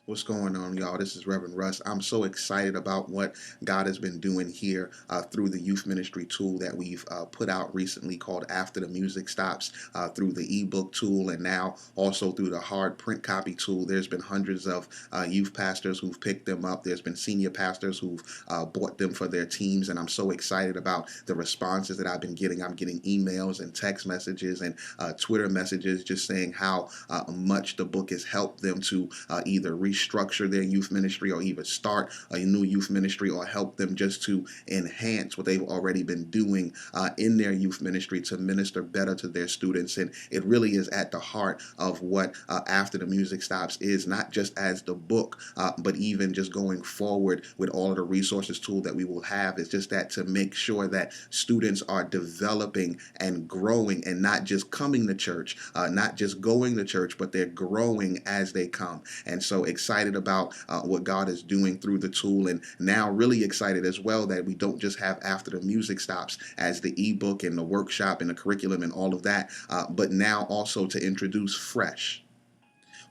What's going on, y'all? This is Reverend Russ. I'm so excited about what God has been doing here through the youth ministry tool that we've put out recently called After the Music Stops, through the ebook tool, and now also through the hard print copy tool. There's been hundreds of youth pastors who've picked them up. There's been senior pastors who've bought them for their teams, and I'm so excited about the responses that I've been getting. I'm getting emails and text messages and Twitter messages just saying how much the book has helped them to either restructure their youth ministry or even start a new youth ministry, or help them just to enhance what they've already been doing in their youth ministry to minister better to their students. And it really is at the heart of what After the Music Stops is, not just as the book, but even just going forward with all of the resources tool that we will have. It's just that to make sure that students are developing and growing and not just coming to church, not just going to church, but they're growing as they come. And so excited about what God is doing through the tool, and now really excited as well that we don't just have After the Music Stops as the ebook and the workshop and the curriculum and all of that, but now also to introduce Fresh.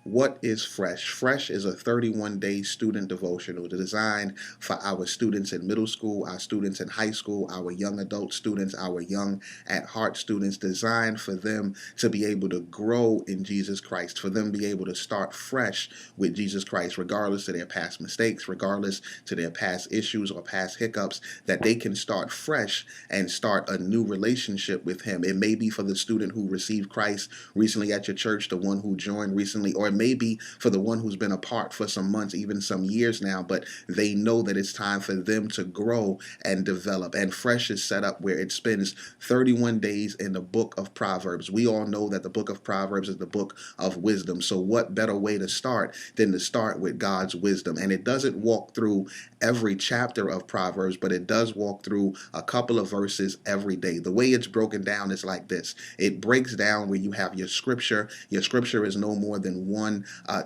What is Fresh? Fresh is a 31-day student devotional designed for our students in middle school, our students in high school, our young adult students, our young at heart students, designed for them to be able to grow in Jesus Christ, for them to be able to start fresh with Jesus Christ, regardless of their past mistakes, regardless to their past issues or past hiccups, that they can start fresh and start a new relationship with Him. It may be for the student who received Christ recently at your church, the one who joined recently, or maybe for the one who's been apart for some months, even some years now, but they know that it's time for them to grow and develop. And Fresh is set up where it spends 31 days in the book of Proverbs. We all know that the book of Proverbs is the book of wisdom. So what better way to start than to start with God's wisdom? And it doesn't walk through every chapter of Proverbs, but it does walk through a couple of verses every day. The way it's broken down is like this. It breaks down where you have your scripture. Your scripture is no more than 1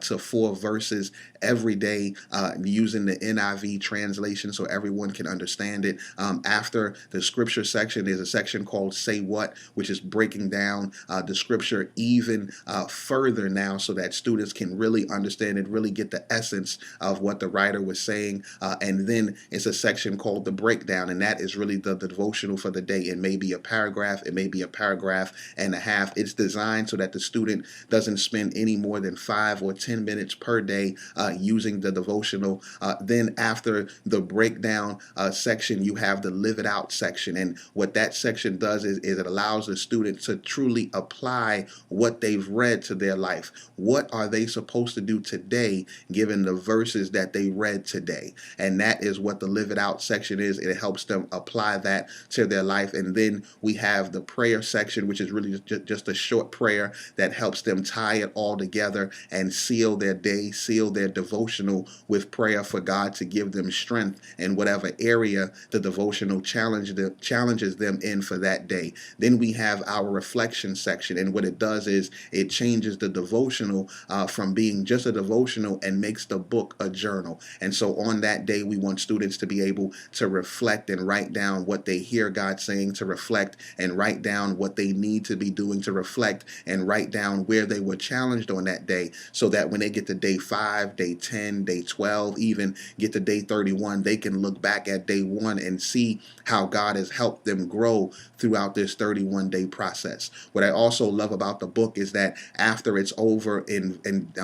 to 4 verses every day, using the NIV translation so everyone can understand it. After the scripture section, there's a section called Say What, which is breaking down the scripture even further now so that students can really understand it, really get the essence of what the writer was saying. And then it's a section called the breakdown, and that is really the devotional for the day. It may be a paragraph, it may be a paragraph and a half. It's designed so that the student doesn't spend any more than 5 or 10 minutes per day using the devotional. Then after the breakdown section, you have the live it out section. And what that section does is it allows the student to truly apply what they've read to their life. What are they supposed to do today given the verses that they read today? And that is what the live it out section is. It helps them apply that to their life. And then we have the prayer section, which is really just a short prayer that helps them tie it all together and seal their day, seal their devotional with prayer for God to give them strength in whatever area the devotional challenges them in for that day. Then we have our reflection section, and what it does is it changes the devotional from being just a devotional and makes the book a journal. And so on that day, we want students to be able to reflect and write down what they hear God saying, to reflect and write down what they need to be doing, to reflect and write down where they were challenged on that day, so that when they get to day 5, day 10, day 12, even get to day 31, they can look back at day 1 and see how God has helped them grow throughout this 31-day process. What I also love about the book is that after it's over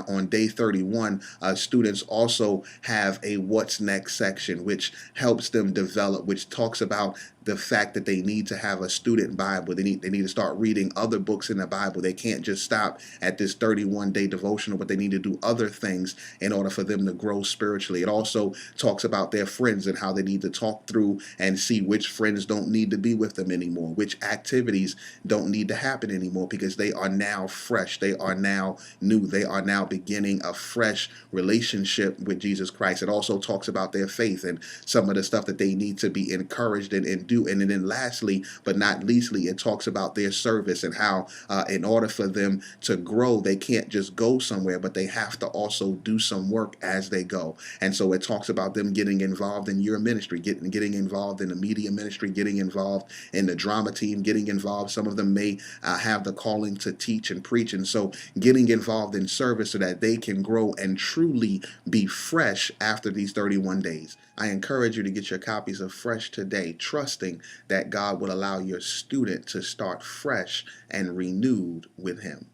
on day 31, students also have a what's next section, which helps them develop, which talks about the fact that they need to have a student Bible. They need to start reading other books in the Bible. They can't just stop at this 31-day devotional, but they need to do other things in order for them to grow spiritually. It also talks about their friends and how they need to talk through and see which friends don't need to be with them anymore, which activities don't need to happen anymore, because they are now fresh. They are now new. They are now beginning a fresh relationship with Jesus Christ. It also talks about their faith and some of the stuff that they need to be encouraged in do. And then lastly, but not leastly, it talks about their service and how in order for them to grow, they can't just go somewhere, but they have to also do some work as they go. And so it talks about them getting involved in your ministry, getting involved in the media ministry, getting involved in the drama team, getting involved. Some of them may have the calling to teach and preach. And so getting involved in service so that they can grow and truly be fresh after these 31 days. I encourage you to get your copies of Fresh today, trusting that God will allow your student to start fresh and renewed with Him.